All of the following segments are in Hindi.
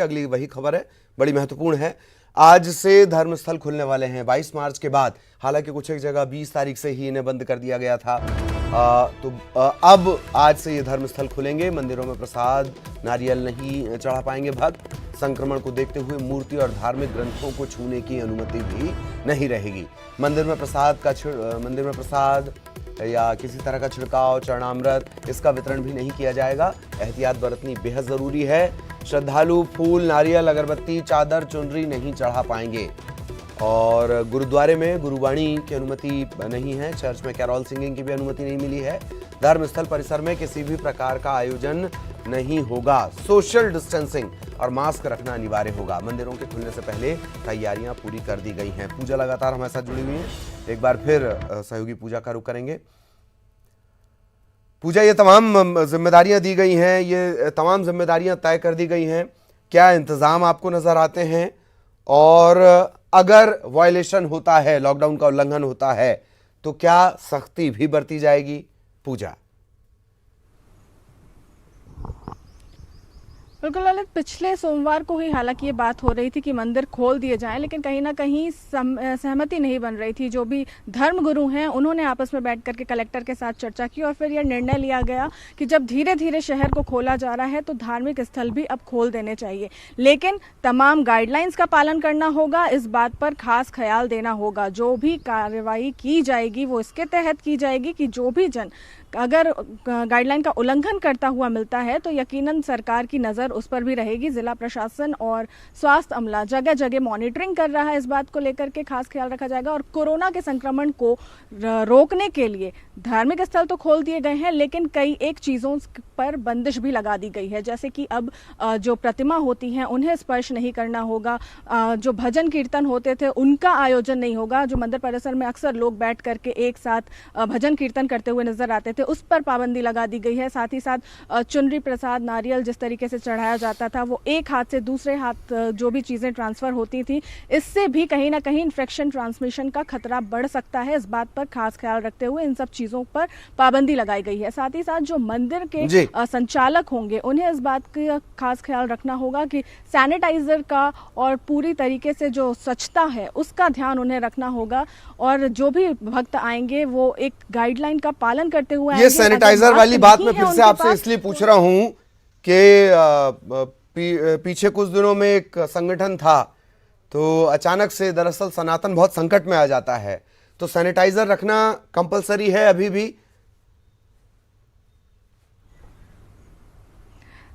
अगली वही खबर है, बड़ी महत्वपूर्ण है। आज से धर्मस्थल खुलने वाले हैं 22 मार्च के बाद। हालांकि कुछ एक जगह 20 तारीख से ही इन्हें बंद कर दिया गया था। अब आज से ये धर्मस्थल खुलेंगे। मंदिरों में प्रसाद नारियल नहीं चढ़ा पाएंगे भक्त। संक्रमण को देखते हुए मूर्ति और धार्मिक ग्रंथों को छूने की अनुमति भी नहीं रहेगी। मंदिर में प्रसाद या किसी तरह का छिड़काव, चरणामृत, इसका वितरण भी नहीं किया जाएगा। एहतियात बरतनी बेहद जरूरी है। श्रद्धालु फूल, नारियल, अगरबत्ती, चादर, चुनरी नहीं चढ़ा पाएंगे। और गुरुद्वारे में गुरुवाणी की अनुमति नहीं है। चर्च में कैरॉल सिंगिंग की भी अनुमति नहीं मिली है। धर्मस्थल परिसर में किसी भी प्रकार का आयोजन नहीं होगा। सोशल डिस्टेंसिंग और मास्क रखना अनिवार्य होगा। मंदिरों के खुलने से पहले तैयारियां पूरी कर दी गई हैं। पूजा लगातार हमारे साथ जुड़ी हुई है। एक बार फिर सहयोगी पूजा का रुख करेंगे। पूजा, ये तमाम जिम्मेदारियां दी गई हैं, ये तमाम जिम्मेदारियां तय कर दी गई हैं। क्या इंतजाम आपको नजर आते हैं? और अगर वायलेशन होता है, लॉकडाउन का उल्लंघन होता है, तो क्या सख्ती भी बरती जाएगी? पूजा, बिल्कुल ललित, पिछले सोमवार को ही हालांकि ये बात हो रही थी कि मंदिर खोल दिए जाएं, लेकिन कहीं ना कहीं सहमति नहीं बन रही थी। जो भी धर्मगुरु हैं उन्होंने आपस में बैठ करके कलेक्टर के साथ चर्चा की और फिर यह निर्णय लिया गया कि जब धीरे धीरे शहर को खोला जा रहा है तो धार्मिक स्थल भी अब खोल देने चाहिए, लेकिन तमाम गाइडलाइंस का पालन करना होगा। इस बात पर खास ख्याल देना होगा। जो भी कार्रवाई की जाएगी वो इसके तहत की जाएगी कि जो भी जन अगर गाइडलाइन का उल्लंघन करता हुआ मिलता है तो यकीनन सरकार की नज़र उस पर भी रहेगी। जिला प्रशासन और स्वास्थ्य अमला जगह जगह मॉनिटरिंग कर रहा है। इस बात को लेकर के खास ख्याल रखा जाएगा। और कोरोना के संक्रमण को रोकने के लिए धार्मिक स्थल तो खोल दिए गए हैं, लेकिन कई एक चीज़ों पर बंदिश भी लगा दी गई है। जैसे कि अब जो प्रतिमा होती हैं उन्हें स्पर्श नहीं करना होगा। जो भजन कीर्तन होते थे उनका आयोजन नहीं होगा। जो मंदिर परिसर में अक्सर लोग बैठ करके एक साथ भजन कीर्तन करते हुए नजर आते थे, उस पर पाबंदी लगा दी गई है। साथ ही साथ चुनरी, प्रसाद, नारियल जिस तरीके से चढ़ाया जाता था वो एक हाथ से दूसरे हाथ जो भी चीजें ट्रांसफर होती थी, इससे भी कहीं ना कहीं इन्फेक्शन ट्रांसमिशन का खतरा बढ़ सकता है। इस बात पर खास ख्याल रखते हुए इन सब चीजों पर पाबंदी लगाई गई है। साथ ही साथ जो मंदिर के संचालक होंगे उन्हें इस बात का खास ख्याल रखना होगा कि सैनिटाइजर का और पूरी तरीके से जो स्वच्छता है उसका ध्यान उन्हें रखना होगा। और जो भी भक्त आएंगे वो एक गाइडलाइन का पालन करते हुए, ये सैनिटाइजर वाली बात मैं फिर से आपसे इसलिए पूछ रहा हूं कि पीछे कुछ दिनों में एक संगठन था, तो अचानक से दरअसल सनातन बहुत संकट में आ जाता है, तो सैनिटाइजर रखना कंपलसरी है अभी भी?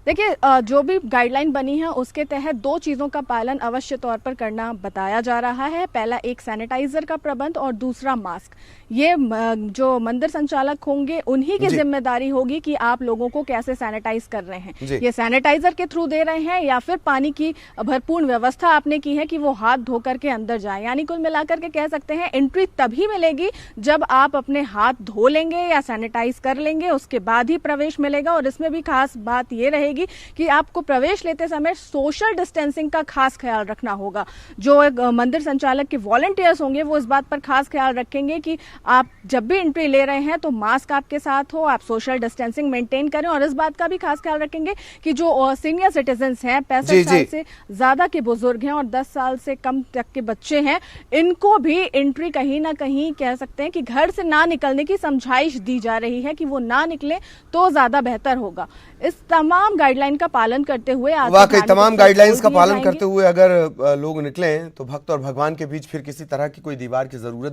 देखिए, जो भी गाइडलाइन बनी है उसके तहत दो चीज़ों का पालन अवश्य तौर पर करना बताया जा रहा है। पहला एक सैनिटाइजर का प्रबंध और दूसरा मास्क। ये जो मंदिर संचालक होंगे उन्हीं की जिम्मेदारी होगी कि आप लोगों को कैसे सैनिटाइज कर रहे हैं। ये सैनिटाइजर के थ्रू दे रहे हैं या फिर पानी की भरपूर व्यवस्था आपने की है कि वो हाथ धो करके अंदर जाए। यानी कुल मिलाकर के कह सकते हैं एंट्री तभी मिलेगी जब आप अपने हाथ धो लेंगे या सैनिटाइज कर लेंगे, उसके बाद ही प्रवेश मिलेगा। और इसमें भी खास बात ये रहेगी कि आपको प्रवेश लेते समय सोशल डिस्टेंसिंग का खास ख्याल रखना होगा। जो एक मंदिर संचालक के वॉलंटियर्स होंगे वो इस बात पर खास ख्याल रखेंगे कि आप जब भी एंट्री ले रहे हैं तो मास्क आपके साथ हो, आप सोशल डिस्टेंसिंग मेंटेन करें। और इस बात का भी खास ख्याल रखेंगे कि जो सीनियर सिटीजन्स हैं, 65 साल से ज्यादा के बुजुर्ग हैं और 10 साल से कम तक के बच्चे हैं, इनको भी एंट्री कहीं ना कहीं कह सकते हैं कि घर से ना निकलने की समझाइश दी जा रही है कि वो ना निकले तो ज्यादा बेहतर होगा। इस तमाम गाइडलाइन का पालन करते हुए, वाकई तमाम गाइडलाइंस का पालन करते हुए अगर लोग निकलें तो भक्त और भगवान के बीच फिर किसी तरह की कोई दीवार की जरूरत